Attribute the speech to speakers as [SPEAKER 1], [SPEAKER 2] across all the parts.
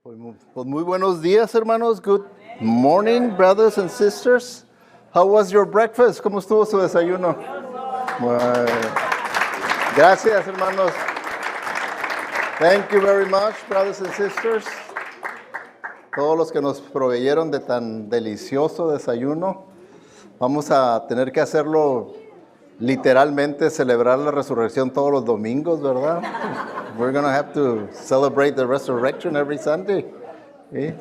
[SPEAKER 1] Pues muy buenos días, hermanos. Good morning, brothers and sisters. How was your breakfast? ¿Cómo estuvo su desayuno? Bueno, gracias, hermanos. Thank you very much, brothers and sisters. Todos los que nos proveyeron de tan delicioso desayuno. Vamos a tener que hacerlo literalmente, celebrar la resurrección todos los domingos, ¿verdad? We're going to have to celebrate the resurrection every Sunday. ¿Sí?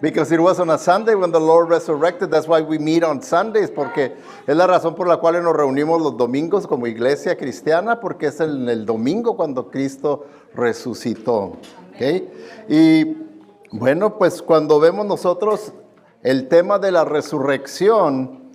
[SPEAKER 1] Because it was on a Sunday when the Lord resurrected. That's why we meet on Sundays, porque es la razón por la cual nos reunimos los domingos como iglesia cristiana, porque es en el domingo cuando Cristo resucitó. ¿Okay? Y bueno, pues cuando vemos nosotros el tema de la resurrección,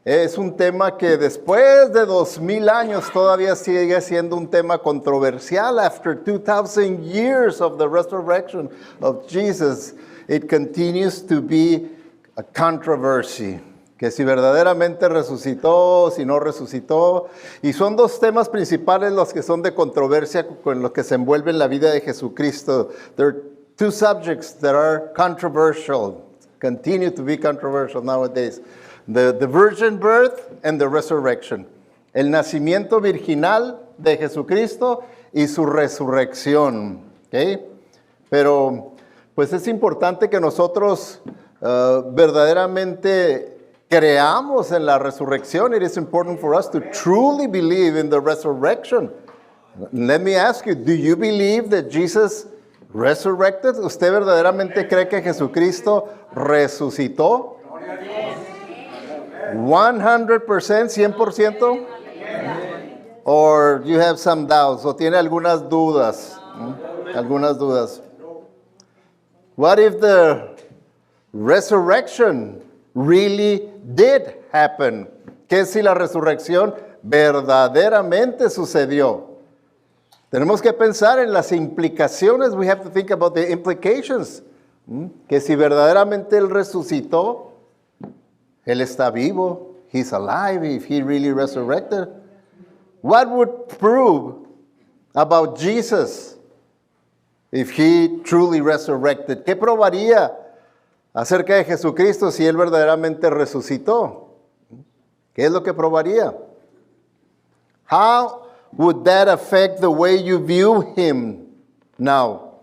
[SPEAKER 1] es un tema que después de 2000 años todavía sigue siendo un tema controversial. After 2000 years of the resurrection of Jesus, it continues to be a controversy. Que si verdaderamente resucitó, si no resucitó. Y son dos temas principales los que son de controversia con los que se envuelve en la vida de Jesucristo. There are two subjects that are controversial, continue to be controversial nowadays. The virgin birth and the resurrection. El nacimiento virginal de Jesucristo y su resurrección. ¿Okay? Pero pues es importante que nosotros verdaderamente creamos en la resurrección. It is important for us to truly believe in the resurrection. Let me ask you, do you believe that Jesus resurrected? ¿Usted verdaderamente cree que Jesucristo resucitó? 100%, 100%? Or you have some doubts, o tiene algunas dudas, algunas dudas. What if the resurrection really did happen? ¿Qué si la resurrección verdaderamente sucedió? Tenemos que pensar en las implicaciones. We have to think about the implications. Que si verdaderamente Él resucitó, Él está vivo, He's alive, if He really resurrected. What would prove about Jesus if He truly resurrected? ¿Qué probaría acerca de Jesucristo si Él verdaderamente resucitó? ¿Qué es lo que probaría? How would that affect the way you view Him now?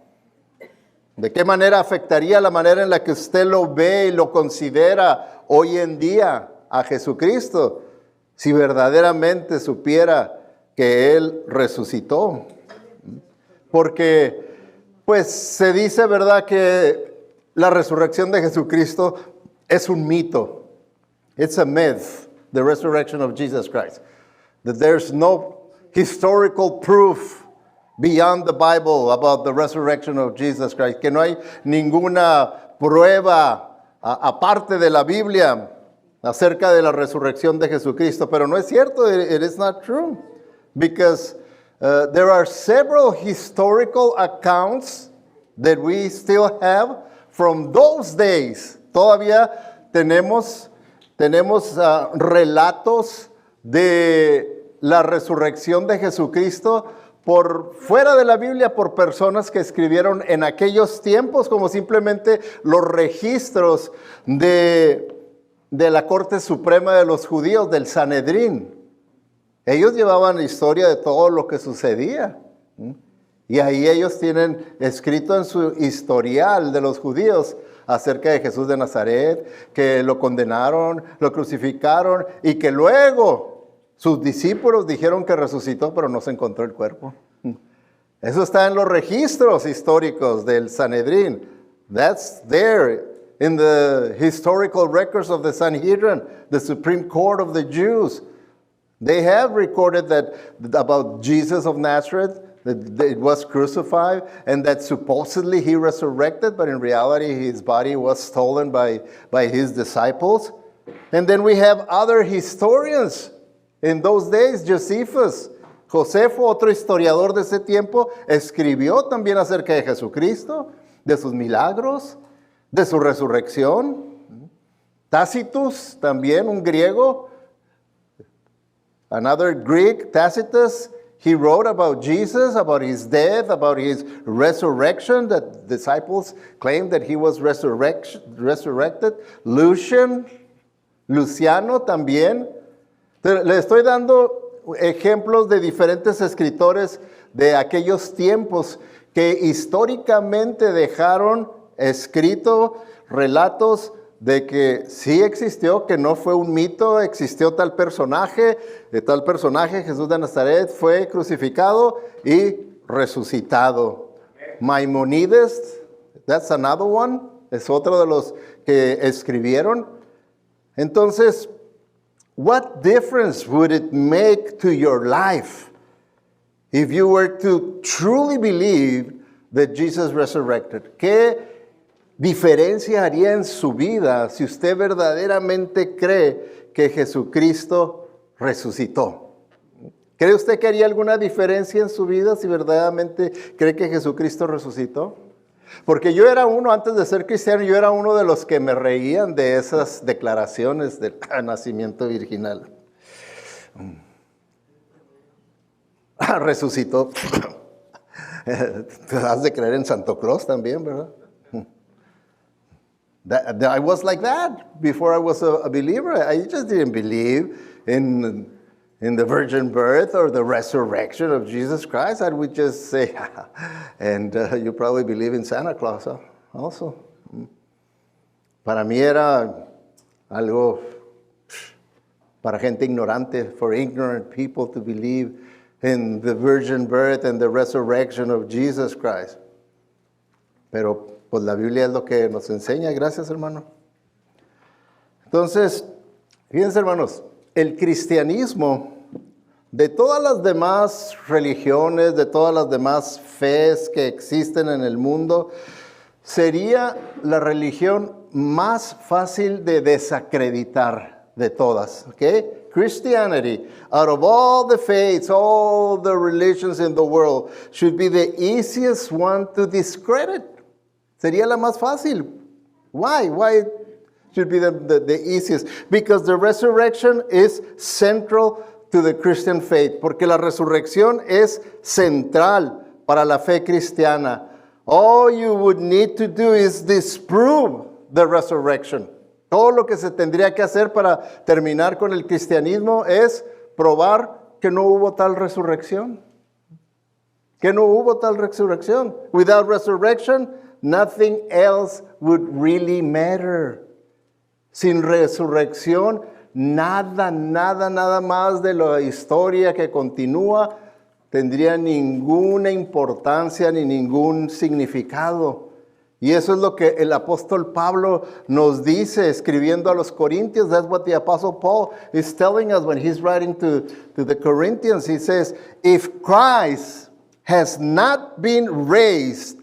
[SPEAKER 1] ¿De qué manera afectaría la manera en la que usted lo ve y lo considera hoy en día a Jesucristo si verdaderamente supiera que Él resucitó? Porque pues se dice, ¿verdad?, que la resurrección de Jesucristo es un mito. It's a myth, the resurrection of Jesus Christ. That there's no historical proof beyond the Bible about the resurrection of Jesus Christ. Que no hay ninguna prueba aparte de la Biblia acerca de la resurrección de Jesucristo. Pero no es cierto. It is not true. Because there are several historical accounts that we still have from those days. Todavía tenemos relatos de la resurrección de Jesucristo por fuera de la Biblia, por personas que escribieron en aquellos tiempos, como simplemente los registros de la Corte Suprema de los Judíos, del Sanedrín. Ellos llevaban la historia de todo lo que sucedía. Y ahí ellos tienen escrito en su historial de los judíos acerca de Jesús de Nazaret, que lo condenaron, lo crucificaron y que luego sus discípulos dijeron que resucitó, pero no se encontró el cuerpo. Eso está en los registros históricos del Sanedrín. That's there in the historical records of the Sanhedrin, the Supreme Court of the Jews. They have recorded that about Jesus of Nazareth, that it was crucified, and that supposedly He resurrected, but in reality His body was stolen by His disciples. And then we have other historians. In those days, Josephus, Josefo, otro historiador de ese tiempo, escribió también acerca de Jesucristo, de sus milagros, de su resurrección. Tacitus, también un griego, another Greek, Tacitus, he wrote about Jesus, about his death, about his resurrection, that disciples claimed that he was resurrected. Luciano también. Le estoy dando ejemplos de diferentes escritores de aquellos tiempos que históricamente dejaron escrito relatos de que sí existió, que no fue un mito, existió tal personaje, Jesús de Nazaret, fue crucificado y resucitado. Maimonides, that's another one, es otro de los que escribieron. Entonces, what difference would it make to your life if you were to truly believe that Jesus resurrected? ¿Qué diferencia haría en su vida si usted verdaderamente cree que Jesucristo resucitó? ¿Cree usted que haría alguna diferencia en su vida si verdaderamente cree que Jesucristo resucitó? Porque yo era uno, antes de ser cristiano, yo era uno de los que me reían de esas declaraciones del nacimiento virginal. Resucitó. Has de creer en Santo Claus también, ¿verdad? I was like that before I was a believer. I just didn't believe in the virgin birth or the resurrection of Jesus Christ. I would just say, and you probably believe in Santa Claus also. Para mí era algo para gente ignorante, for ignorant people to believe in the virgin birth and the resurrection of Jesus Christ. Pero pues la Biblia es lo que nos enseña. Gracias, hermano. Entonces, fíjense, hermanos, el cristianismo, de todas las demás religiones, de todas las demás fes que existen en el mundo, sería la religión más fácil de desacreditar de todas. ¿Okay? Christianity, out of all the faiths, all the religions in the world, should be the easiest one to discredit. Sería la más fácil. Why? Why should be the easiest? Because the resurrection is central to the Christian faith. Porque la resurrección es central para la fe cristiana. All you would need to do is disprove the resurrection. Todo lo que se tendría que hacer para terminar con el cristianismo es probar que no hubo tal resurrección. Que no hubo tal resurrección. Without resurrection, nothing else would really matter. Sin resurrección, nada más de la historia que continúa tendría ninguna importancia ni ningún significado. Y eso es lo que el apóstol Pablo nos dice escribiendo a los Corintios. That's what the apostle Paul is telling us when he's writing to the Corinthians. He says, if Christ has not been raised,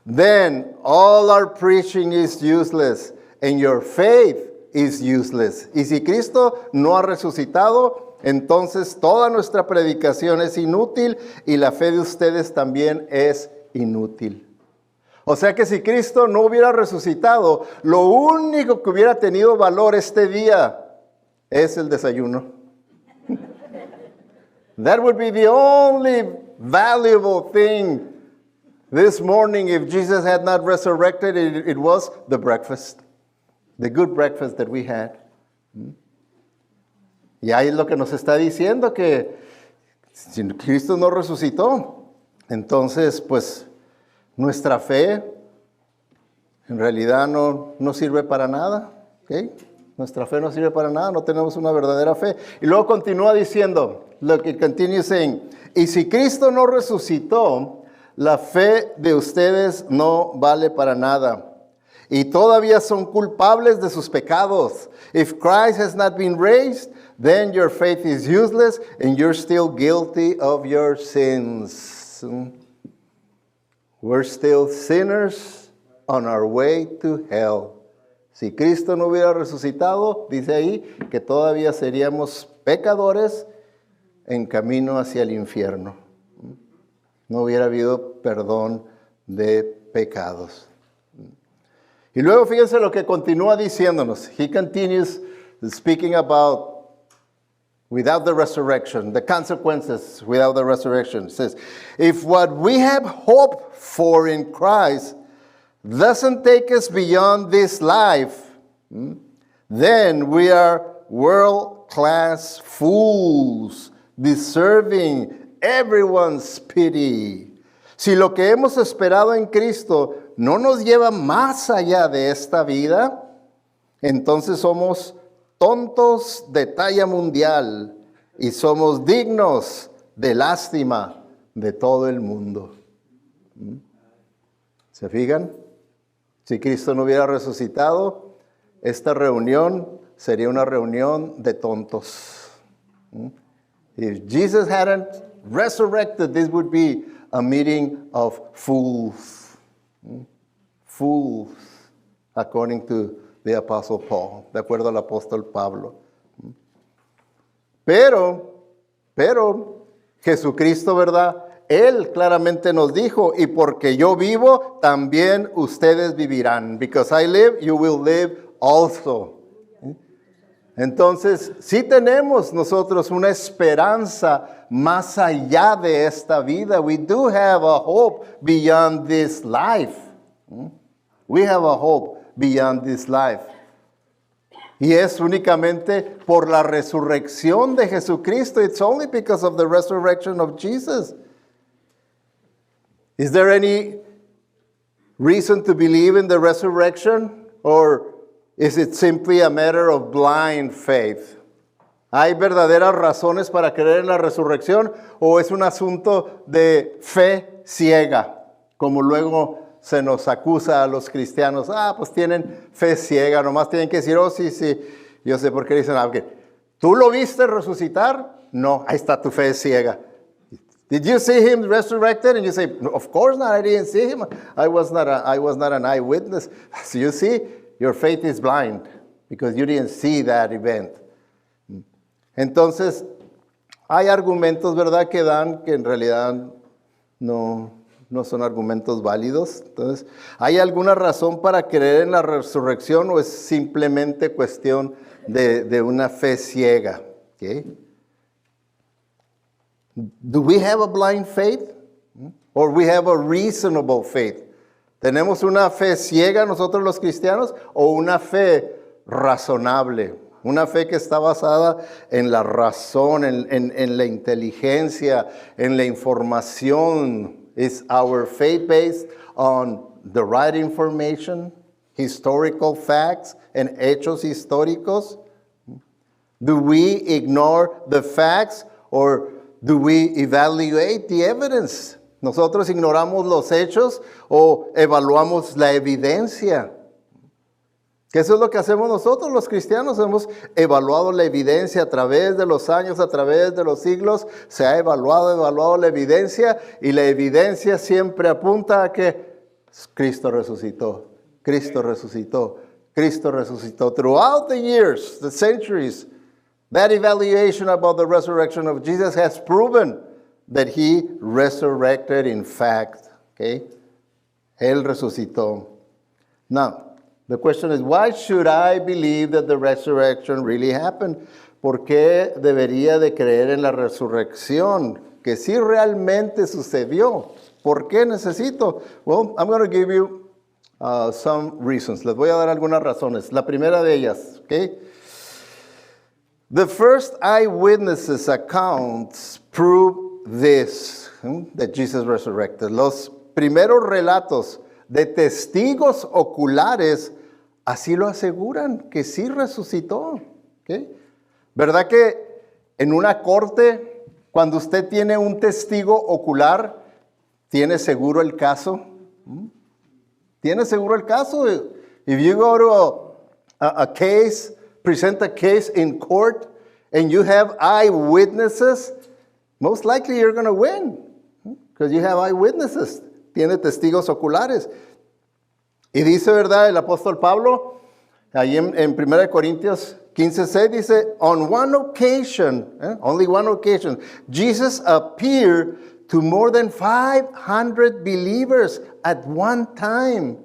[SPEAKER 1] then all our preaching is useless and your faith is useless. Y si Cristo no ha resucitado, entonces toda nuestra predicación es inútil y la fe de ustedes también es inútil. O sea que si Cristo no hubiera resucitado, lo único que hubiera tenido valor este día es el desayuno. That would be the only valuable thing this morning if Jesus had not resurrected. It was the breakfast, the good breakfast that we had. Y ahí es lo que nos está diciendo, que si Cristo no resucitó, entonces pues nuestra fe en realidad no sirve para nada. ¿Okay? Nuestra fe no sirve para nada, no tenemos una verdadera fe. Y luego continúa diciendo, lo que continúa saying, y si Cristo no resucitó, la fe de ustedes no vale para nada. Y todavía son culpables de sus pecados. If Christ has not been raised, then your faith is useless and you're still guilty of your sins. We're still sinners on our way to hell. Si Cristo no hubiera resucitado, dice ahí, que todavía seríamos pecadores en camino hacia el infierno. No hubiera habido perdón de pecados. Y luego fíjense lo que continúa diciéndonos. He continues speaking about without the resurrection, the consequences without the resurrection. It says, if what we have hope for in Christ doesn't take us beyond this life, then we are world-class fools, deserving everyone's pity. Si lo que hemos esperado en Cristo no nos lleva más allá de esta vida, entonces somos tontos de talla mundial y somos dignos de lástima de todo el mundo. ¿Se fijan? Si Cristo no hubiera resucitado, esta reunión sería una reunión de tontos. If Jesus hadn't resurrected, this would be a meeting of fools. Fools, according to the Apostle Paul, de acuerdo al apóstol Pablo. Pero, Jesucristo, ¿verdad? Él claramente nos dijo, y porque yo vivo, también ustedes vivirán. Because I live, you will live also. Entonces, sí tenemos nosotros una esperanza más allá de esta vida. We do have a hope beyond this life. We have a hope beyond this life. Y es únicamente por la resurrección de Jesucristo. It's only because of the resurrection of Jesus. Is there any reason to believe in the resurrection? Or is it simply a matter of blind faith? ¿Hay verdaderas razones para creer en la resurrección? ¿O es un asunto de fe ciega? Como luego se nos acusa a los cristianos, pues tienen fe ciega, nomás tienen que decir, sí, yo sé por qué dicen, ¿tú lo viste resucitar? No, ahí está tu fe ciega. Did you see him resurrected? And you say, no, of course not, I didn't see him. I was not an eyewitness. So you see, your faith is blind because you didn't see that event. Entonces, hay argumentos, ¿verdad?, que dan que en realidad no son argumentos válidos. Entonces, ¿hay alguna razón para creer en la resurrección o es simplemente cuestión de una fe ciega? Okay. Do we have a blind faith? Or we have a reasonable faith? ¿Tenemos una fe ciega nosotros los cristianos o una fe razonable? Una fe que está basada en la razón, en la inteligencia, en la información. Is our faith based on the right information, historical facts, and hechos históricos? Do we ignore the facts or do we evaluate the evidence? ¿Nosotros ignoramos los hechos o evaluamos la evidencia? Que eso es lo que hacemos nosotros los cristianos. Hemos evaluado la evidencia a través de los años, a través de los siglos. Se ha evaluado la evidencia y la evidencia siempre apunta a que Cristo resucitó, Cristo resucitó, Cristo resucitó. Throughout the years, the centuries, that evaluation about the resurrection of Jesus has proven that he resurrected in fact. Okay? Él resucitó. Now, the question is, why should I believe that the resurrection really happened? ¿Por qué debería de creer en la resurrección? Que sí realmente sucedió. ¿Por qué necesito? Well, I'm going to give you some reasons. Les voy a dar algunas razones. La primera de ellas, okay? The first eyewitnesses accounts prove this, that Jesus resurrected. Los primeros relatos de testigos oculares así lo aseguran, que sí resucitó. ¿Okay? ¿Verdad que en una corte, cuando usted tiene un testigo ocular, tiene seguro el caso? ¿Tiene seguro el caso? If you go to a case, present a case in court, and you have eyewitnesses, most likely you're going to win, because you have eyewitnesses. Tiene testigos oculares. Y dice, ¿verdad?, el apóstol Pablo, ahí en 1 Corintios 15:6, dice, on one occasion, only one occasion, Jesus appeared to more than 500 believers at one time.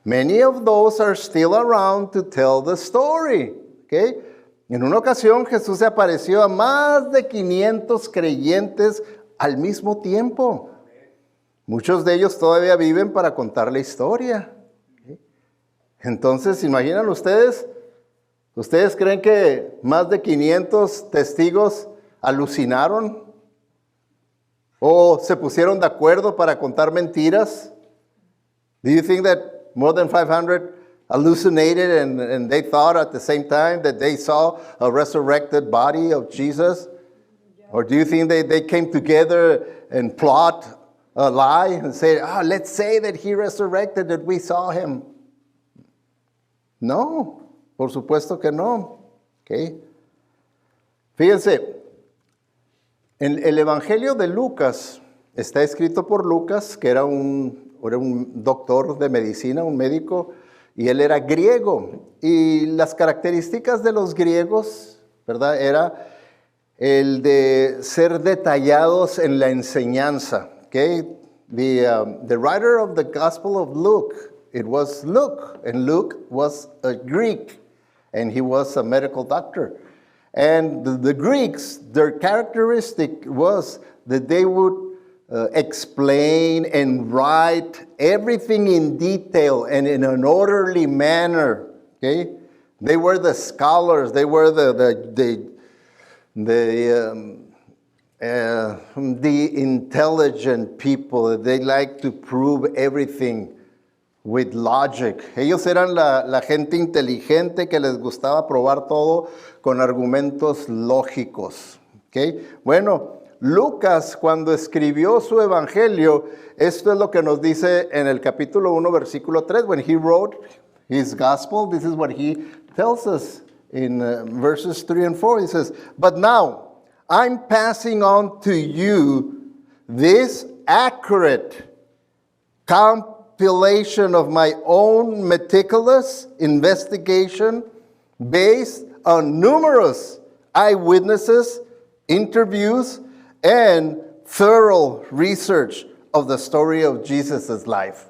[SPEAKER 1] Many of those are still around to tell the story. Okay? En una ocasión Jesús se apareció a más de 500 creyentes al mismo tiempo. Muchos de ellos todavía viven para contar la historia. Entonces, ¿imaginan ustedes? ¿Ustedes creen que más de 500 testigos alucinaron? ¿O se pusieron de acuerdo para contar mentiras? Do you think that more than 500 hallucinated and they thought at the same time that they saw a resurrected body of Jesus? Or do you think they came together and plot a lie and say, let's say that he resurrected, that we saw him? No, por supuesto que no. Okay. Fíjense, el Evangelio de Lucas está escrito por Lucas, que era un doctor de medicina, un médico, y él era griego. Y las características de los griegos, ¿verdad? Era el de ser detallados en la enseñanza. Okay? The writer of the Gospel of Luke, it was Luke, and Luke was a Greek, and he was a medical doctor. And the Greeks, their characteristic was that they would explain and write everything in detail and in an orderly manner. Okay, they were the scholars. They were the intelligent people. They like to prove everything with logic. Ellos eran la gente inteligente que les gustaba probar todo con argumentos lógicos. Okay, bueno. Lucas, cuando escribió su evangelio, esto es lo que nos dice en el capítulo 1, versículo 3. When he wrote his gospel, this is what he tells us in verses 3 and 4. He says, "But now I'm passing on to you this accurate compilation of my own meticulous investigation based on numerous eyewitnesses, interviews, and thorough research of the story of Jesus' life."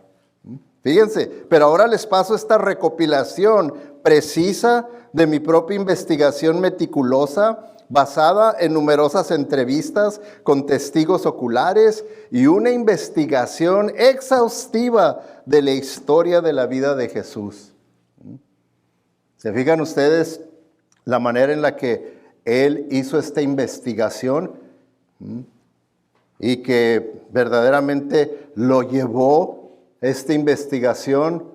[SPEAKER 1] Fíjense, pero ahora les paso esta recopilación precisa de mi propia investigación meticulosa, basada en numerosas entrevistas con testigos oculares y una investigación exhaustiva de la historia de la vida de Jesús. ¿Se fijan ustedes la manera en la que él hizo esta investigación? Y que verdaderamente lo llevó esta investigación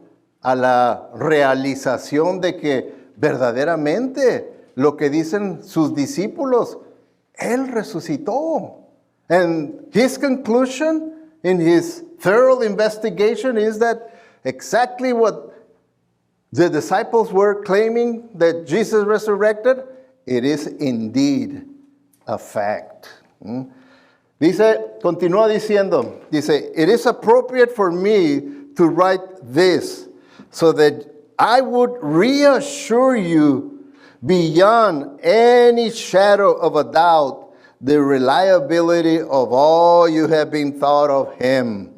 [SPEAKER 1] a la realización de que verdaderamente lo que dicen sus discípulos, él resucitó. And his conclusion in his thorough investigation is that exactly what the disciples were claiming, that Jesus resurrected, it is indeed a fact. Dice, continúa diciendo, dice, "It is appropriate for me to write this so that I would reassure you beyond any shadow of a doubt the reliability of all you have been taught of him."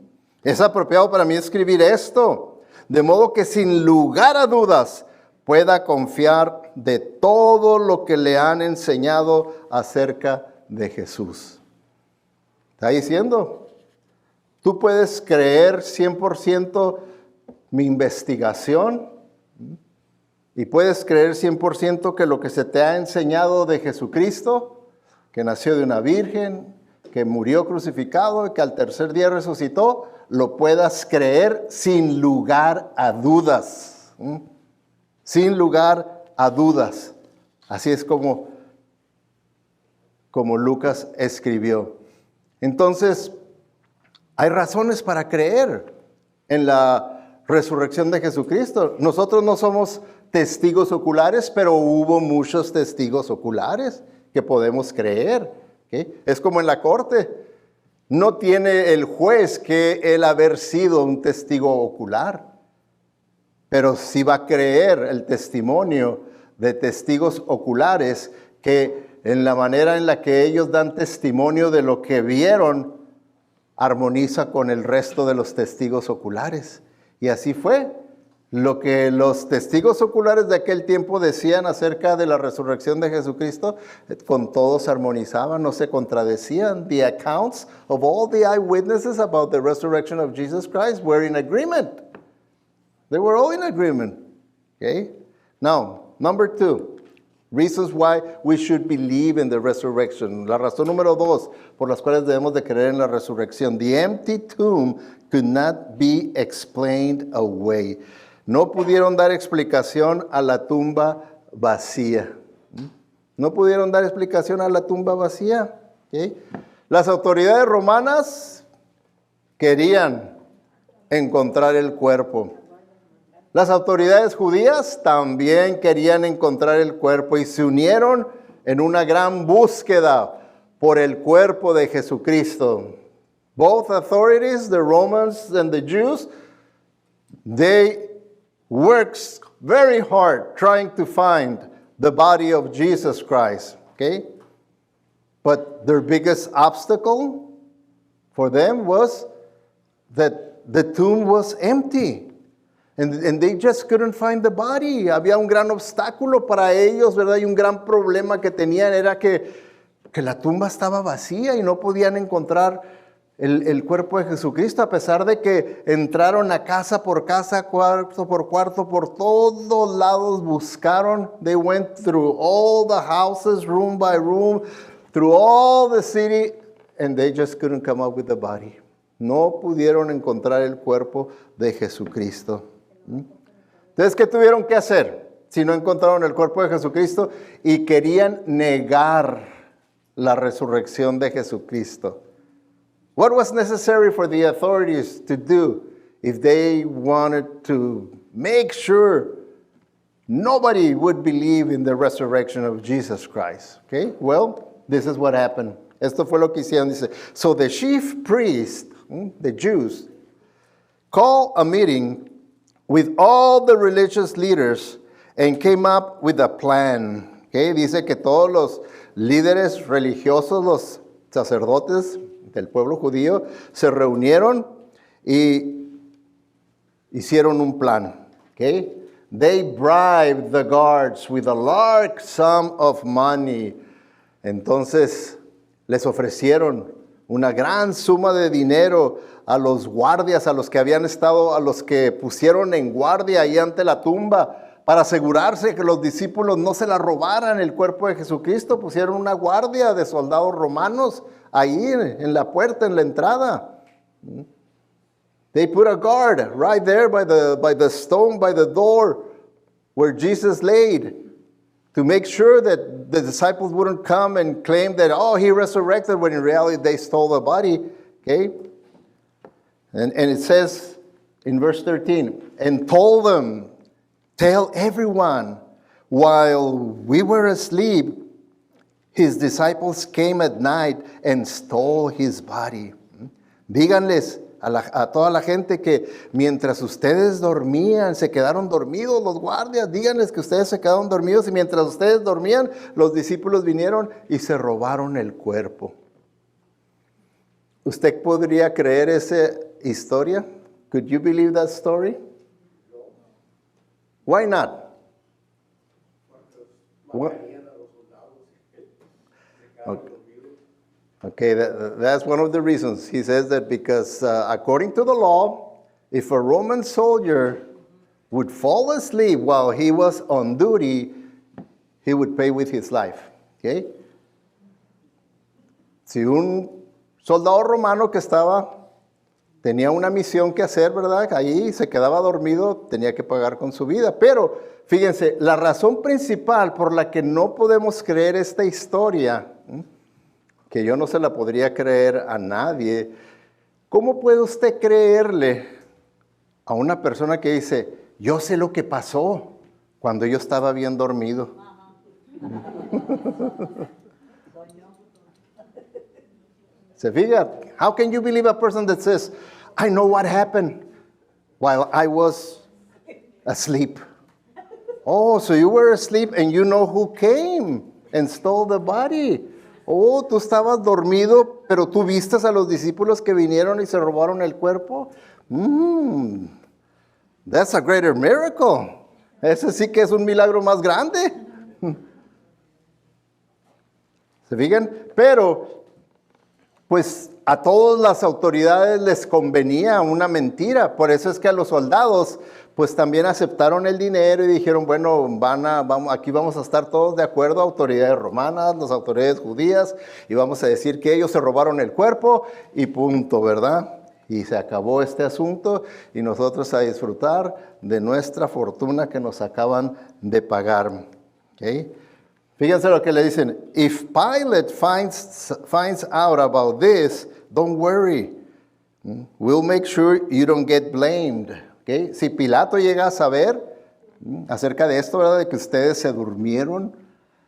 [SPEAKER 1] Es apropiado para mí escribir esto, de modo que sin lugar a dudas pueda confiar de todo lo que le han enseñado acerca de Jesús. Está diciendo, tú puedes creer 100% mi investigación y puedes creer 100% que lo que se te ha enseñado de Jesucristo, que nació de una virgen, que murió crucificado y que al tercer día resucitó, lo puedas creer sin lugar a dudas. Sin lugar a dudas. Así es como Lucas escribió. Entonces, hay razones para creer en la resurrección de Jesucristo. Nosotros no somos testigos oculares, pero hubo muchos testigos oculares que podemos creer. ¿Okay? Es como en la corte. No tiene el juez que él haber sido un testigo ocular, pero sí va a creer el testimonio de testigos oculares que en la manera en la que ellos dan testimonio de lo que vieron, armoniza con el resto de los testigos oculares. Y así fue. lo que los testigos oculares de aquel tiempo decían acerca de la resurrección de Jesucristo, con todos se armonizaban, no se contradecían. The accounts of all the eyewitnesses about the resurrection of Jesus Christ were in agreement. They were all in agreement. Okay? Now, number 2, reasons why we should believe in the resurrection. La razón número 2 por las cuales debemos de creer en la resurrección. The empty tomb could not be explained away. No pudieron dar explicación a la tumba vacía. No pudieron dar explicación a la tumba vacía. ¿Okay? Las autoridades romanas querían encontrar el cuerpo. Las autoridades judías también querían encontrar el cuerpo y se unieron en una gran búsqueda por el cuerpo de Jesucristo. Both authorities, the Romans and the Jews, they worked very hard trying to find the body of Jesus Christ. Okay? But their biggest obstacle for them was that the tomb was empty. And they just couldn't find the body. Había un gran obstáculo para ellos, ¿verdad? Y un gran problema que tenían era que la tumba estaba vacía y no podían encontrar el cuerpo de Jesucristo, a pesar de que entraron a casa, cuarto por cuarto, por todos lados buscaron. They went through all the houses, room by room, through all the city, and they just couldn't come up with the body. No pudieron encontrar el cuerpo de Jesucristo. Entonces, ¿qué tuvieron que hacer si no encontraron el cuerpo de Jesucristo y querían negar la resurrección de Jesucristo? What was necessary for the authorities to do if they wanted to make sure nobody would believe in the resurrection of Jesus Christ? Okay, well, this is what happened. Esto fue lo que hicieron. Dice, so the chief priest, the Jews, called a meeting with all the religious leaders and came up with a plan. Okay, dice que todos los líderes religiosos, los sacerdotes del pueblo judío, se reunieron y hicieron un plan. Okay? They bribed the guards with a large sum of money. Entonces les ofrecieron una gran suma de dinero a los guardias, a los que pusieron en guardia ahí ante la tumba, para asegurarse que los discípulos no se la robaran el cuerpo de Jesucristo. Pusieron una guardia de soldados romanos ahí en la puerta, en la entrada. They put a guard right there by the stone, by the door where Jesus laid, to make sure that the disciples wouldn't come and claim that, oh, he resurrected, when in reality they stole the body. Okay? And it says in verse 13, and told them, tell everyone, while we were asleep, his disciples came at night and stole his body. Díganles a toda la gente que mientras ustedes dormían, se quedaron dormidos los guardias. Díganles que ustedes se quedaron dormidos y mientras ustedes dormían, los discípulos vinieron y se robaron el cuerpo. ¿Usted podría creer esa historia? Could you believe that story? Why not? Okay, that's one of the reasons. He says that because according to the law, if a Roman soldier would fall asleep while he was on duty, he would pay with his life. Okay? Si un soldado romano que tenía una misión que hacer, ¿verdad? Ahí se quedaba dormido, tenía que pagar con su vida. Pero, fíjense, la razón principal por la que no podemos creer esta historia, que yo no se la podría creer a nadie, ¿cómo puede usted creerle a una persona que dice, yo sé lo que pasó cuando yo estaba bien dormido? ¿Se fija? How can you believe a person that says, I know what happened while I was asleep? Oh, so you were asleep and you know who came and stole the body. Oh, tú estabas dormido, pero tú vistes a los discípulos que vinieron y se robaron el cuerpo. That's a greater miracle. Ese sí que es un milagro más grande. ¿Se fijan? Pero, pues a todas las autoridades les convenía una mentira. Por eso es que a los soldados, pues también aceptaron el dinero y dijeron, bueno, aquí vamos a estar todos de acuerdo, autoridades romanas, las autoridades judías, y vamos a decir que ellos se robaron el cuerpo y punto, ¿verdad? Y se acabó este asunto y nosotros a disfrutar de nuestra fortuna que nos acaban de pagar. ¿Okay? Fíjense lo que le dicen. If Pilate finds out about this, don't worry. We'll make sure you don't get blamed. ¿Okay? Si Pilato llega a saber acerca de esto, ¿verdad? De que ustedes se durmieron,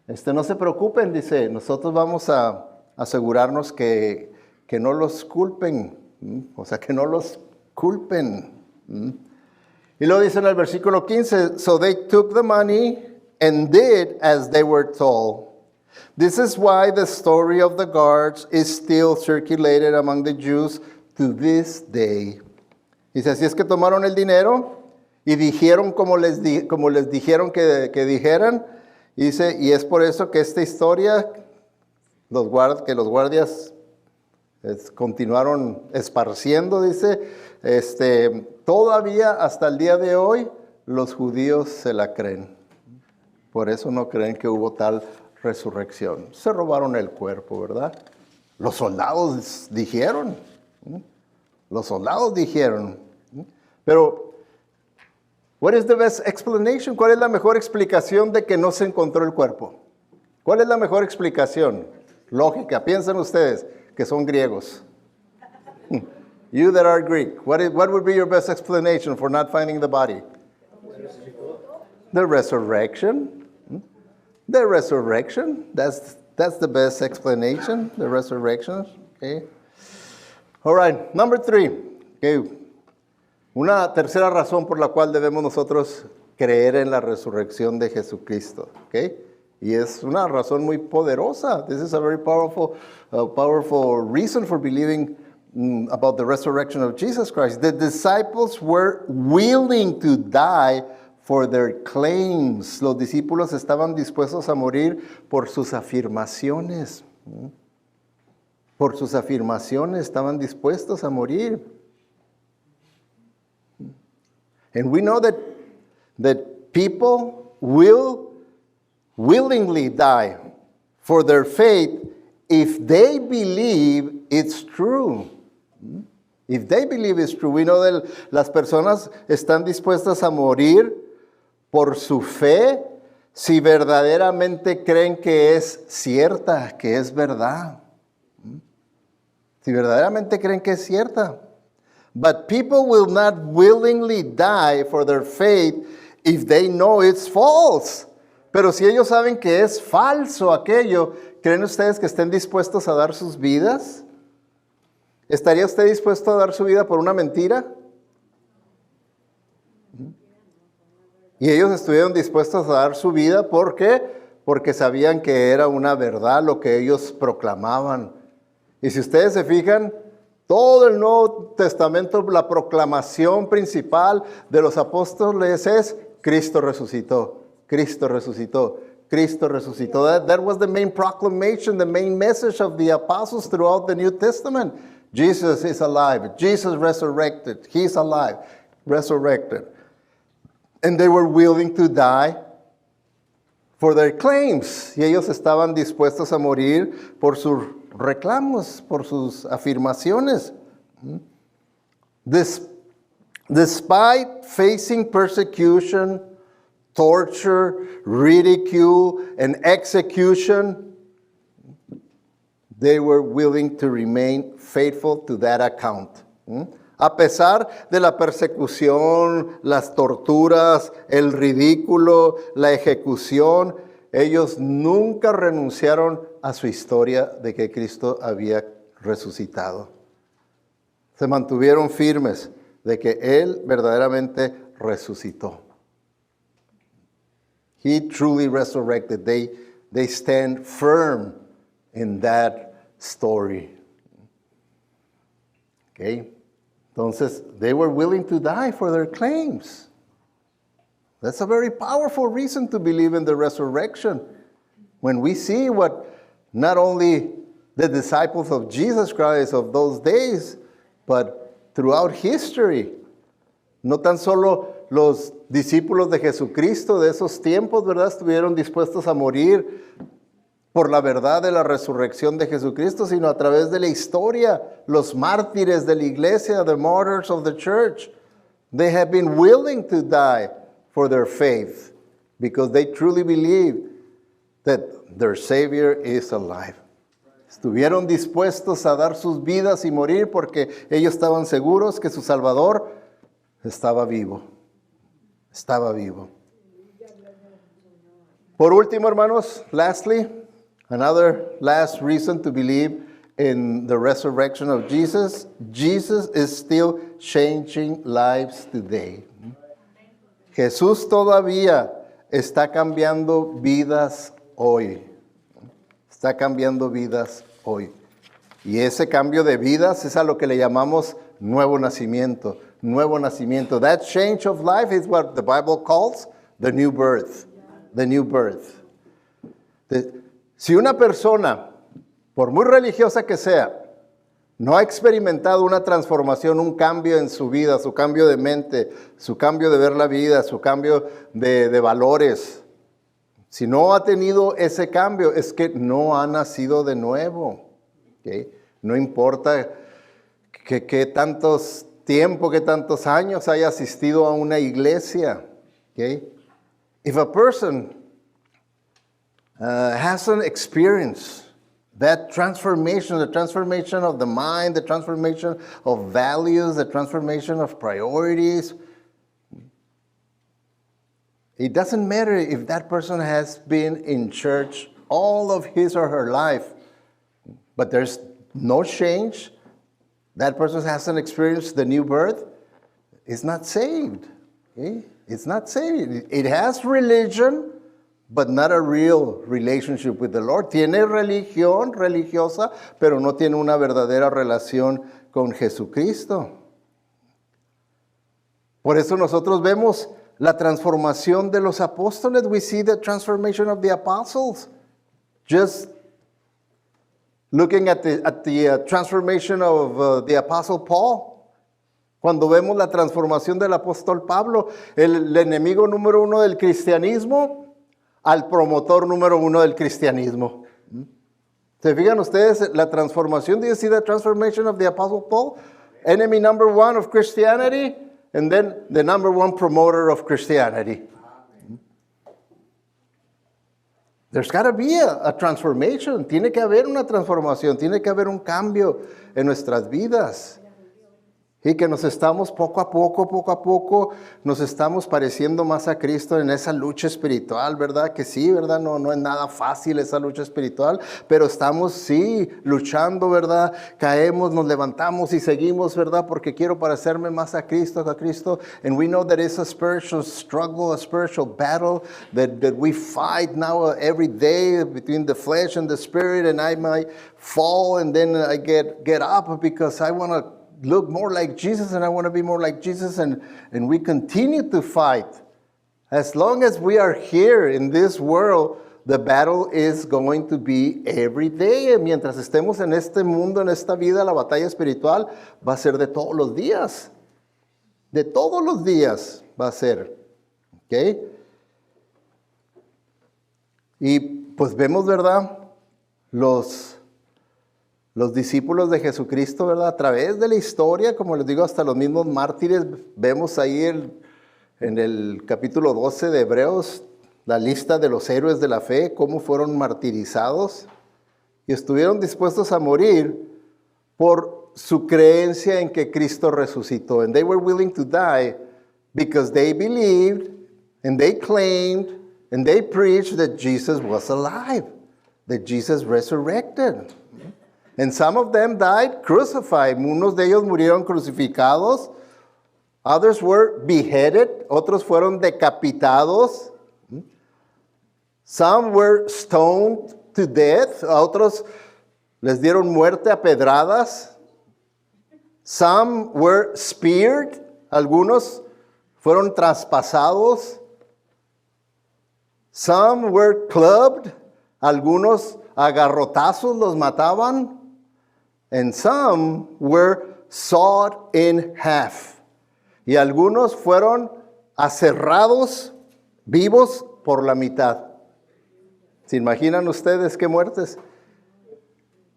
[SPEAKER 1] no se preocupen, dice, nosotros vamos a asegurarnos que no los culpen. O sea, que no los culpen. Y luego dice en el versículo 15, so they took the money and did as they were told. This is why the story of the guards is still circulated among the Jews to this day. Dice, así es que tomaron el dinero y dijeron como les dijeron que dijeran. Dice, y es por eso que esta historia, los guardias continuaron esparciendo, dice, todavía hasta el día de hoy los judíos se la creen. Por eso no creen que hubo tal resurrección. Se robaron el cuerpo, ¿verdad? Los soldados dijeron. Los soldados dijeron. Pero, what is the best explanation? ¿Cuál es la mejor explicación de que no se encontró el cuerpo? ¿Cuál es la mejor explicación? Lógica. Piensen ustedes que son griegos. You that are Greek, what would be your best explanation for not finding the body? The resurrection. The resurrection. That's the best explanation. The resurrection. Okay. All right. Number 3. Okay. Una tercera razón por la cual debemos nosotros creer en la resurrección de Jesucristo. Okay. Y es una razón muy poderosa. This is a very powerful reason for believing about the resurrection of Jesus Christ. The disciples were willing to die for their claims. Los discípulos estaban dispuestos a morir por sus afirmaciones. Por sus afirmaciones estaban dispuestos a morir. And we know that people will willingly die for their faith if they believe it's true. If they believe it's true. We know that las personas están dispuestas a morir por su fe si verdaderamente creen que es cierta, que es verdad. Si verdaderamente creen que es cierta. But people will not willingly die for their faith if they know it's false. Pero si ellos saben que es falso aquello, ¿creen ustedes que estén dispuestos a dar sus vidas? ¿Estaría usted dispuesto a dar su vida por una mentira? Y ellos estuvieron dispuestos a dar su vida, ¿por qué? Porque sabían que era una verdad lo que ellos proclamaban. Y si ustedes se fijan, todo el Nuevo Testamento, la proclamación principal de los apóstoles es Cristo resucitó. Cristo resucitó. Cristo resucitó. That was the main proclamation, the main message of the apostles throughout the New Testament. Jesus is alive. Jesus resurrected. He's alive. Resurrected. And they were willing to die for their claims. Y ellos estaban dispuestos a morir por sus reclamos, por sus afirmaciones. Despite facing persecution, torture, ridicule, and execution, they were willing to remain faithful to that account. A pesar de la persecución, las torturas, el ridículo, la ejecución, ellos nunca renunciaron a su historia de que Cristo había resucitado. Se mantuvieron firmes de que Él verdaderamente resucitó. He truly resurrected. They stand firm in that story. Okay? Entonces, they were willing to die for their claims. That's a very powerful reason to believe in the resurrection. When we see what not only the disciples of Jesus Christ of those days, but throughout history, no tan solo los discípulos de Jesucristo de esos tiempos, ¿verdad?, estuvieron dispuestos a morir por la verdad de la resurrección de Jesucristo, sino a través de la historia, los mártires de la iglesia, the martyrs of the church, they have been willing to die for their faith because they truly believe that their Savior is alive. Estuvieron dispuestos a dar sus vidas y morir porque ellos estaban seguros que su Salvador estaba vivo. Estaba vivo. Por último, hermanos, lastly, another last reason to believe in the resurrection of Jesus. Jesus is still changing lives today. Jesús todavía está cambiando vidas hoy. Está cambiando vidas hoy. Y ese cambio de vidas es a lo que le llamamos nuevo nacimiento. Nuevo nacimiento. That change of life is what the Bible calls the new birth. The new birth. Si una persona, por muy religiosa que sea, no ha experimentado una transformación, un cambio en su vida, su cambio de mente, su cambio de ver la vida, su cambio de valores, si no ha tenido ese cambio, es que no ha nacido de nuevo. ¿Okay? No importa que tantos tiempo, que tantos años haya asistido a una iglesia. ¿Okay? If a person hasn't experienced that transformation, the transformation of the mind, the transformation of values, the transformation of priorities, it doesn't matter if that person has been in church all of his or her life, but there's no change, that person hasn't experienced the new birth, is not saved. Okay? It's not saved. It has religion, but not a real relationship with the Lord. Tiene religión religiosa, pero no tiene una verdadera relación con Jesucristo. Por eso nosotros vemos la transformación de los apóstoles. We see the transformation of the apostles. Just looking at the transformation of the apostle Paul. Cuando vemos la transformación del apóstol Pablo, el enemigo número uno del cristianismo, al promotor número uno del cristianismo. ¿Se fijan ustedes la transformación? Do you see the transformation of the Apostle Paul? Enemy number one of Christianity, and then the number one promoter of Christianity. There's got to be a transformation. Tiene que haber una transformación, tiene que haber un cambio en nuestras vidas. Y que nos estamos poco a poco, nos estamos pareciendo más a Cristo en esa lucha espiritual, ¿verdad? Que sí, ¿verdad? No es nada fácil esa lucha espiritual, pero estamos, sí, luchando, ¿verdad? Caemos, nos levantamos y seguimos, ¿verdad? Porque quiero parecerme más a Cristo. And we know that it's a spiritual struggle, a spiritual battle that we fight now every day between the flesh and the spirit, and I might fall and then I get up because I want to look more like Jesus and I want to be more like Jesus, and we continue to fight. As long as we are here in this world, the battle is going to be every day. Mientras estemos en este mundo, en esta vida, la batalla espiritual va a ser de todos los días. De todos los días va a ser. ¿Ok? Y pues vemos, ¿verdad? Los discípulos de Jesucristo, ¿verdad? A través de la historia, como les digo, hasta los mismos mártires, vemos ahí en el capítulo 12 de Hebreos, la lista de los héroes de la fe, cómo fueron martirizados y estuvieron dispuestos a morir por su creencia en que Cristo resucitó. And they were willing to die because they believed and they claimed and they preached that Jesus was alive, that Jesus resurrected. And some of them died crucified. Unos de ellos murieron crucificados. Others were beheaded. Otros fueron decapitados. Some were stoned to death. A otros les dieron muerte a pedradas. Some were speared. Algunos fueron traspasados. Some were clubbed. Algunos a garrotazos los mataban. And some were sawed in half. Y algunos fueron aserrados vivos por la mitad. ¿Se imaginan ustedes qué muertes?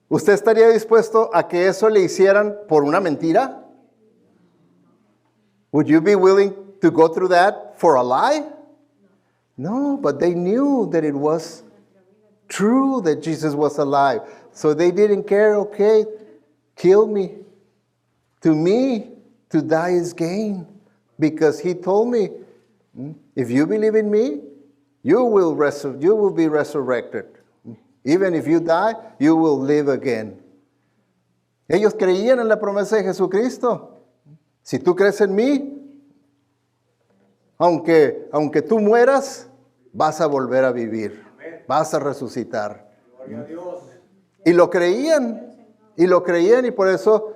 [SPEAKER 1] ¿Usted estaría dispuesto a que eso le hicieran por una mentira? Would you be willing to go through that for a lie? No, but they knew that it was true that Jesus was alive. So they didn't care, okay, kill me. To me, to die is gain. Because he told me, if you believe in me, you will be resurrected. Even if you die, you will live again. Ellos creían en la promesa de Jesucristo. Si tú crees en mí, aunque tú mueras, vas a volver a vivir. Vas a resucitar.
[SPEAKER 2] Gloria a Dios.
[SPEAKER 1] Y lo creían. Y por eso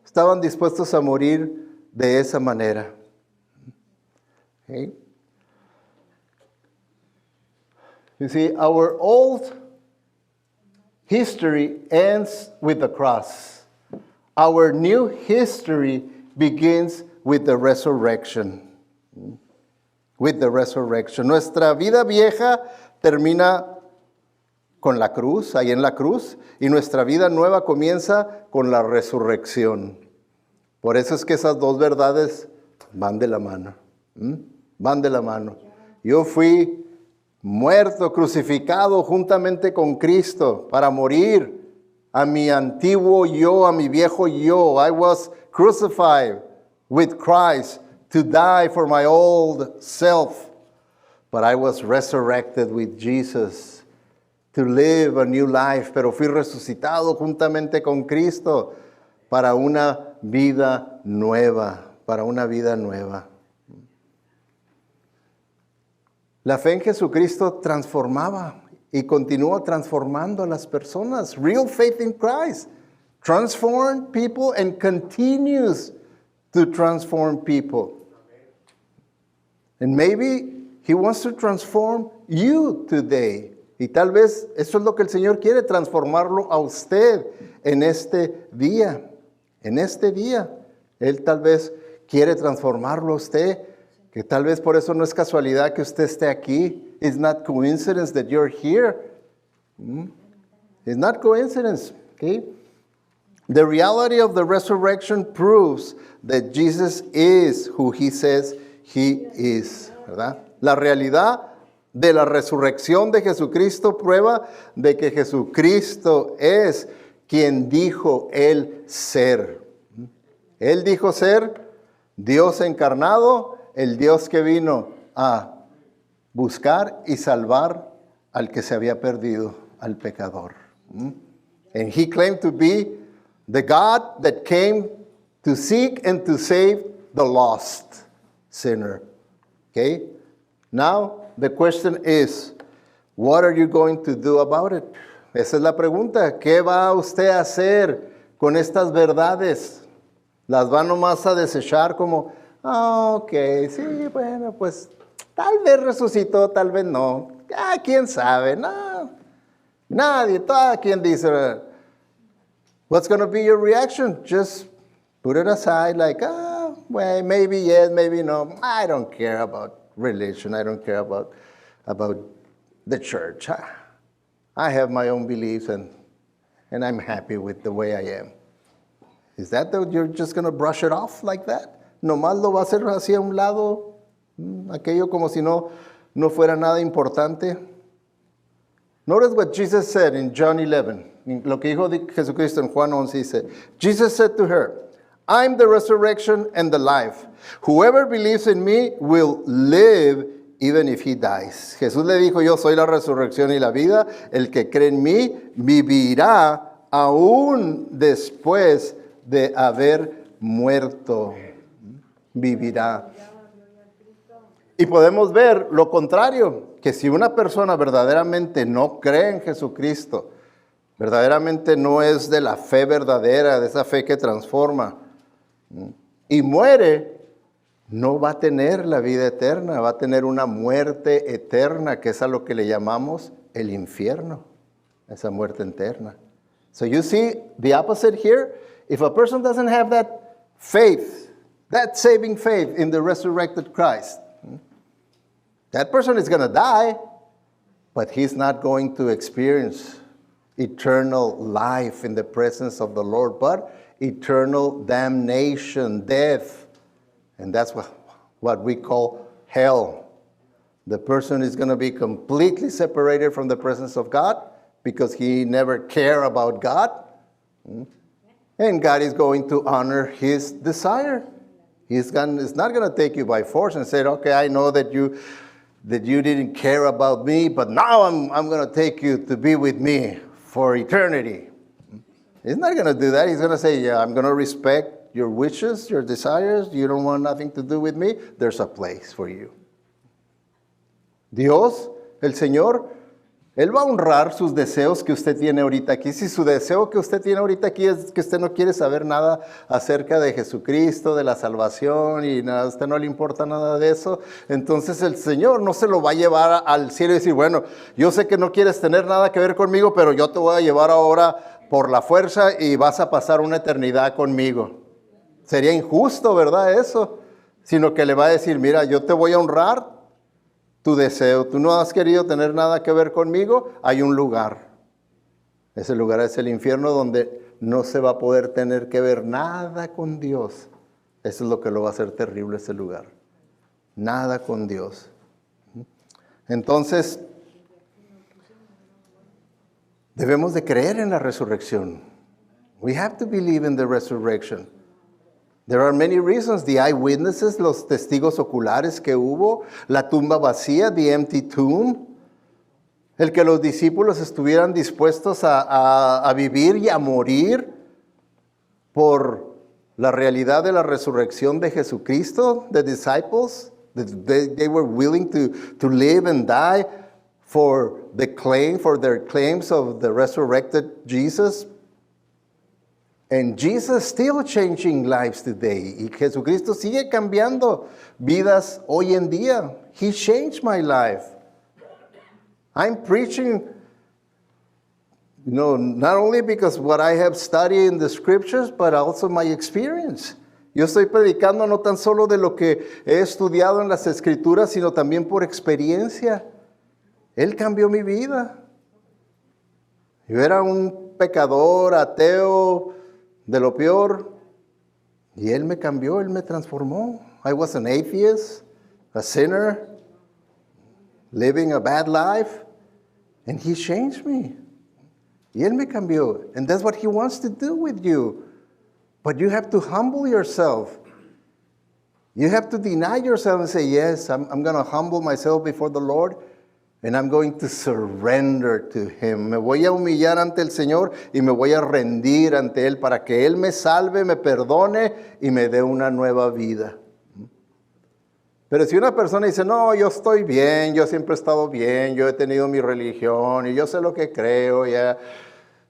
[SPEAKER 1] estaban dispuestos a morir de esa manera. Okay. You see, our old history ends with the cross. Our new history begins with the resurrection. With the resurrection. Nuestra vida vieja termina con la cruz, ahí en la cruz, y nuestra vida nueva comienza con la resurrección. Por eso es que esas dos verdades van de la mano. Van de la mano. Yo fui muerto, crucificado juntamente con Cristo para morir a mi antiguo yo, a mi viejo yo. I was crucified with Christ to die for my old self. But I was resurrected with Jesus to live a new life. Pero fui resucitado juntamente con Cristo para una vida nueva, para una vida nueva. La fe en Jesucristo transformaba y continúa transformando a las personas. Real faith in Christ transformed people and continues to transform people. And maybe He wants to transform you today. Y tal vez eso es lo que el Señor quiere, transformarlo a usted en este día. En este día. Él tal vez quiere transformarlo a usted. Que tal vez por eso no es casualidad que usted esté aquí. It's not coincidence that you're here. It's not coincidence. Okay? The reality of the resurrection proves that Jesus is who He says He is. ¿Verdad? La realidad de la resurrección de Jesucristo prueba de que Jesucristo es quien dijo Él ser. Él dijo ser Dios encarnado, el Dios que vino a buscar y salvar al que se había perdido, al pecador. And He claimed to be the God that came to seek and to save the lost sinner. Okay? Now, the question is, what are you going to do about it? Esa es la pregunta. ¿Qué va usted a hacer con estas verdades? ¿Las va nomás a desechar como, ok, sí, bueno, pues tal vez resucitó, tal vez no? ¿Quién sabe? No, nadie, todo quien dice. What's going to be your reaction? Just put it aside like, well, maybe yes, maybe no. I don't care about religion. I don't care about the church. I have my own beliefs and I'm happy with the way I am. Is that you're just going to brush it off like that? Nomás lo va a hacer hacia un lado, aquello como si no fuera nada importante. Notice what Jesus said in John 11. Lo que dijo Jesucristo en Juan 11 dice, Jesus said to her, I'm the resurrection and the life. Whoever believes in me will live even if he dies. Jesús le dijo, yo soy la resurrección y la vida. El que cree en mí vivirá aún después de haber muerto. Vivirá. Y podemos ver lo contrario, que si una persona verdaderamente no cree en Jesucristo, verdaderamente no es de la fe verdadera, de esa fe que transforma, y muere, no va a tener la vida eterna, va a tener una muerte eterna, que es a lo que le llamamos el infierno, esa muerte eterna. So you see the opposite here. If a person doesn't have that faith, that saving faith in the resurrected Christ, that person is going to die, but he's not going to experience eternal life in the presence of the Lord, but eternal damnation, death. And that's what we call hell. The person is going to be completely separated from the presence of God because he never cared about God. And God is going to honor his desire. He's not going to take you by force and say, okay, I know that you didn't care about me, but now I'm going to take you to be with me for eternity. He's not going to do that. He's going to say, yeah, I'm going to respect your wishes, your desires. You don't want nothing to do with me. There's a place for you. Dios, el Señor, Él va a honrar sus deseos que usted tiene ahorita aquí. Si su deseo que usted tiene ahorita aquí es que usted no quiere saber nada acerca de Jesucristo, de la salvación y nada, a usted no le importa nada de eso, entonces el Señor no se lo va a llevar al cielo y decir, bueno, yo sé que no quieres tener nada que ver conmigo, pero yo te voy a llevar ahora por la fuerza y vas a pasar una eternidad conmigo. Sería injusto, ¿verdad? Eso. Sino que le va a decir, mira, yo te voy a honrar tu deseo, tú no has querido tener nada que ver conmigo, hay un lugar. Ese lugar es el infierno donde no se va a poder tener que ver nada con Dios. Eso es lo que lo va a hacer terrible ese lugar. Nada con Dios. Entonces, debemos de creer en la resurrección. We have to believe in the resurrection. There are many reasons. The eyewitnesses, los testigos oculares que hubo, la tumba vacía, the empty tomb, el que los discípulos estuvieran dispuestos a vivir y a morir por la realidad de la resurrección de Jesucristo. The disciples, they were willing to live and die for their claims of the resurrected Jesus. And Jesus still changing lives today. Y Jesucristo sigue cambiando vidas hoy en día. He changed my life. I'm preaching, not only because what I have studied in the scriptures, but also my experience. Yo estoy predicando no tan solo de lo que he estudiado en las escrituras, sino también por experiencia. Él cambió mi vida. Yo era un pecador, ateo, de lo peor, y Él me cambió, Él me transformó. I was an atheist, a sinner, living a bad life, and He changed me. Y Él me cambió, and that's what He wants to do with you. But you have to humble yourself. You have to deny yourself and say, yes, I'm going to humble myself before the Lord, and I'm going to surrender to Him. Me voy a humillar ante el Señor y me voy a rendir ante Él para que Él me salve, me perdone y me dé una nueva vida. Pero si una persona dice, no, yo estoy bien, yo siempre he estado bien, yo he tenido mi religión y yo sé lo que creo, ya,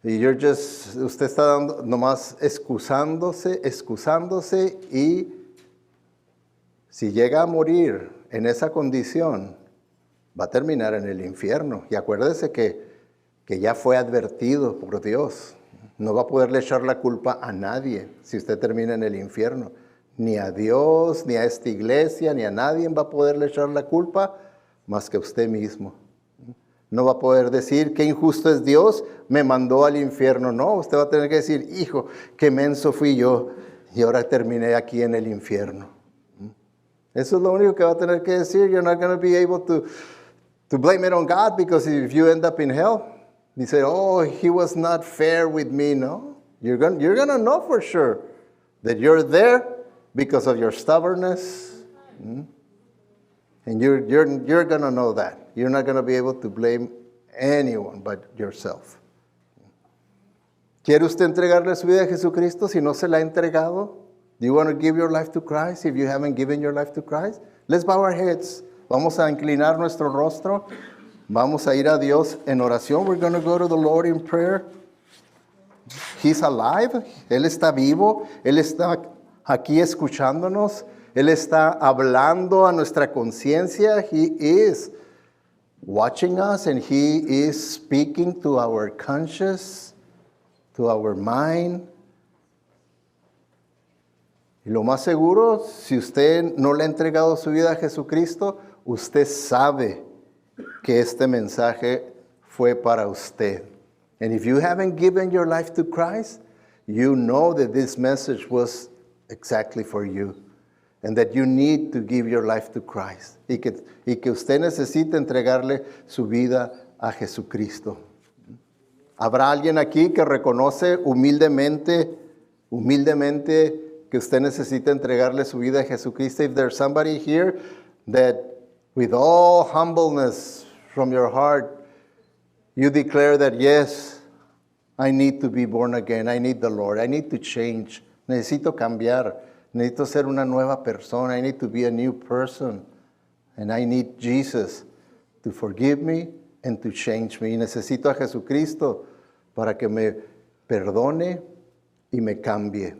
[SPEAKER 1] y usted está dando nomás excusándose y si llega a morir en esa condición, va a terminar en el infierno. Y acuérdese que ya fue advertido por Dios. No va a poderle echar la culpa a nadie si usted termina en el infierno. Ni a Dios, ni a esta iglesia, ni a nadie va a poderle echar la culpa más que a usted mismo. No va a poder decir, qué injusto es Dios, me mandó al infierno. No, usted va a tener que decir, hijo, qué menso fui yo y ahora terminé aquí en el infierno. Eso es lo único que va a tener que decir. You're not going to be able to blame it on God, because if you end up in hell, you say, oh, He was not fair with me. No, you're gonna know for sure that you're there because of your stubbornness. And you're gonna know that. You're not gonna be able to blame anyone but yourself. ¿Quiere usted entregarle su vida a Jesucristo si no se la ha entregado? Do you want to give your life to Christ if you haven't given your life to Christ? Let's bow our heads. Vamos a inclinar nuestro rostro. Vamos a ir a Dios en oración. We're going to go to the Lord in prayer. He's alive. Él está vivo. Él está aquí escuchándonos. Él está hablando a nuestra conciencia. He is watching us and He is speaking to our conscience, to our mind. Y lo más seguro, si usted no le ha entregado su vida a Jesucristo, usted sabe que este mensaje fue para usted. And if you haven't given your life to Christ, you know that this message was exactly for you. And that you need to give your life to Christ. Y que usted necesita entregarle su vida a Jesucristo. ¿Habrá alguien aquí que reconoce humildemente que usted necesita entregarle su vida a Jesucristo? If there's somebody here that with all humbleness from your heart, you declare that, yes, I need to be born again. I need the Lord. I need to change. Necesito cambiar. Necesito ser una nueva persona. I need to be a new person. And I need Jesus to forgive me and to change me. Y necesito a Jesucristo para que me perdone y me cambie.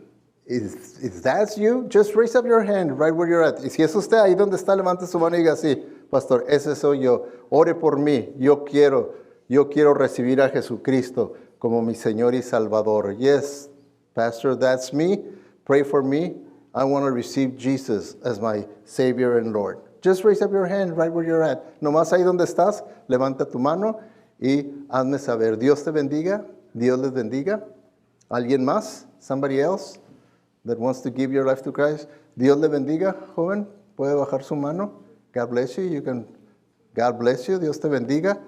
[SPEAKER 1] If that's you, just raise up your hand right where you're at. Y si es usted ahí donde está, levante su mano y diga así: Pastor, ese soy yo. Ore por mí. Yo quiero recibir a Jesucristo como mi Señor y Salvador. Yes, Pastor, that's me. Pray for me. I want to receive Jesus as my Savior and Lord. Just raise up your hand right where you're at. Nomás ahí donde estás, levanta tu mano y hazme saber. Dios te bendiga. Dios les bendiga. ¿Alguien más? Somebody else that wants to give your life to Christ? Dios le bendiga, joven. Puede bajar su mano. God bless you. God bless you. Dios te bendiga.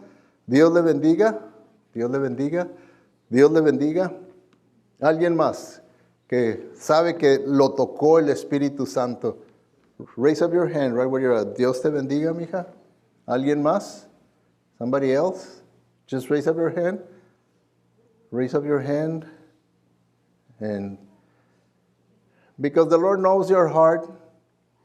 [SPEAKER 1] Dios le bendiga. Dios le bendiga. Dios le bendiga. ¿Alguien más que sabe que lo tocó el Espíritu Santo? Raise up your hand right where you're at. Dios te bendiga, mija. ¿Alguien más? Somebody else? Just raise up your hand. Raise up your hand. And because the Lord knows your heart.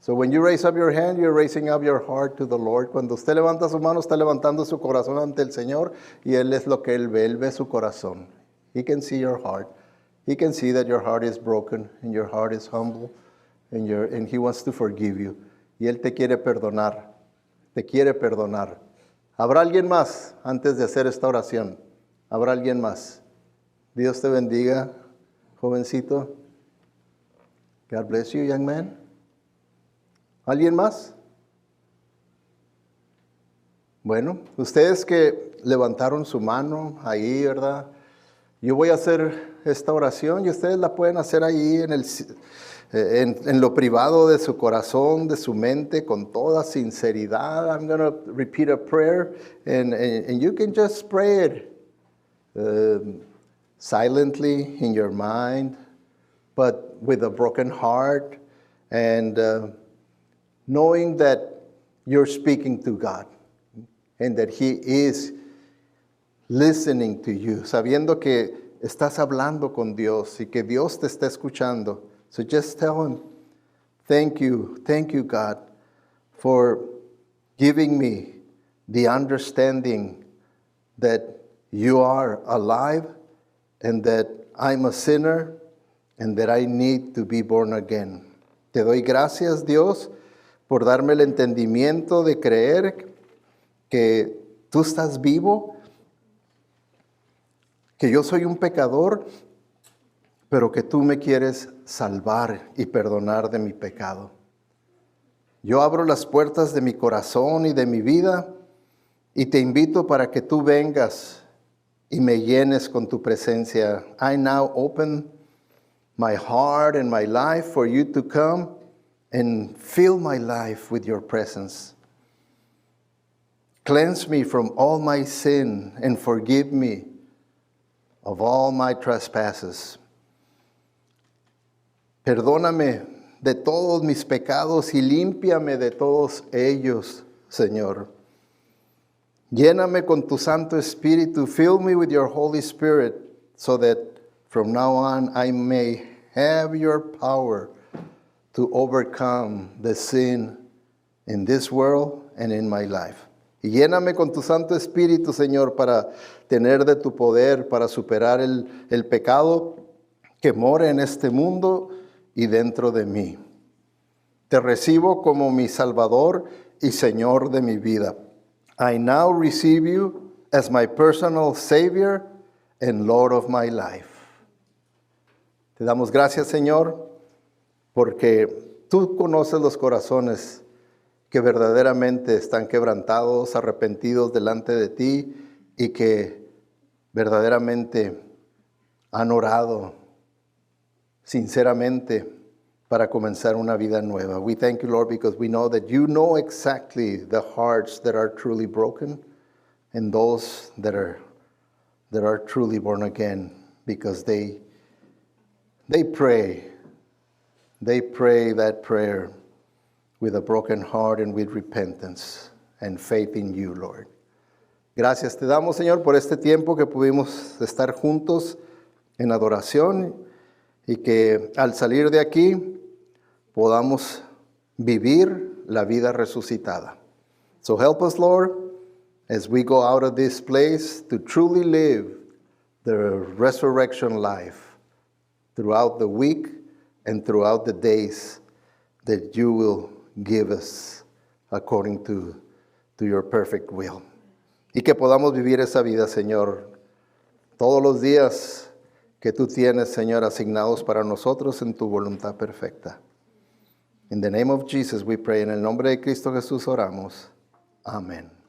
[SPEAKER 1] So when you raise up your hand, you're raising up your heart to the Lord. Cuando usted levanta su mano, está levantando su corazón ante el Señor. Y Él es lo que Él ve su corazón. He can see your heart. He can see that your heart is broken and your heart is humble and He wants to forgive you. Y Él te quiere perdonar. Te quiere perdonar. ¿Habrá alguien más antes de hacer esta oración? ¿Habrá alguien más? Dios te bendiga, jovencito. God bless you, young man. ¿Alguien más? Bueno, ustedes que levantaron su mano ahí, ¿verdad? Yo voy a hacer esta oración y ustedes la pueden hacer ahí en lo privado de su corazón, de su mente, con toda sinceridad. I'm going to repeat a prayer and you can just pray it silently in your mind, but with a broken heart and knowing that you're speaking to God and that He is listening to you, sabiendo que estás hablando con Dios y que Dios te está escuchando. So just tell Him, thank you, God, for giving me the understanding that you are alive and that I'm a sinner and that I need to be born again. Te doy gracias, Dios, por darme el entendimiento de creer que tú estás vivo, que yo soy un pecador, pero que tú me quieres salvar y perdonar de mi pecado. Yo abro las puertas de mi corazón y de mi vida y te invito para que tú vengas y me llenes con tu presencia. I now open my heart and my life for you to come and fill my life with your presence. Cleanse me from all my sin and forgive me of all my trespasses. Perdóname de todos mis pecados y límpiame de todos ellos, Señor. Lléname con tu Santo Espíritu. Fill me with your Holy Spirit so that from now on I may have your power to overcome the sin in this world and in my life. Y lléname con tu Santo Espíritu, Señor, para tener de tu poder, para superar el pecado que mora en este mundo y dentro de mí. Te recibo como mi Salvador y Señor de mi vida. I now receive you as my personal Savior and Lord of my life. Te damos gracias, Señor, porque tú conoces los corazones que verdaderamente están quebrantados, arrepentidos delante de ti y que verdaderamente han orado sinceramente para comenzar una vida nueva. We thank you, Lord, because we know that you know exactly the hearts that are truly broken and those that are truly born again, because they pray that prayer with a broken heart and with repentance and faith in you, Lord. Gracias te damos, Señor, por este tiempo que pudimos estar juntos en adoración y que al salir de aquí podamos vivir la vida resucitada. So help us, Lord, as we go out of this place to truly live the resurrection life throughout the week and throughout the days that you will give us according to your perfect will. Y que podamos vivir esa vida, Señor, todos los días que tú tienes, Señor, asignados para nosotros en tu voluntad perfecta. In the name of Jesus we pray. En el nombre de Cristo Jesús oramos. Amén.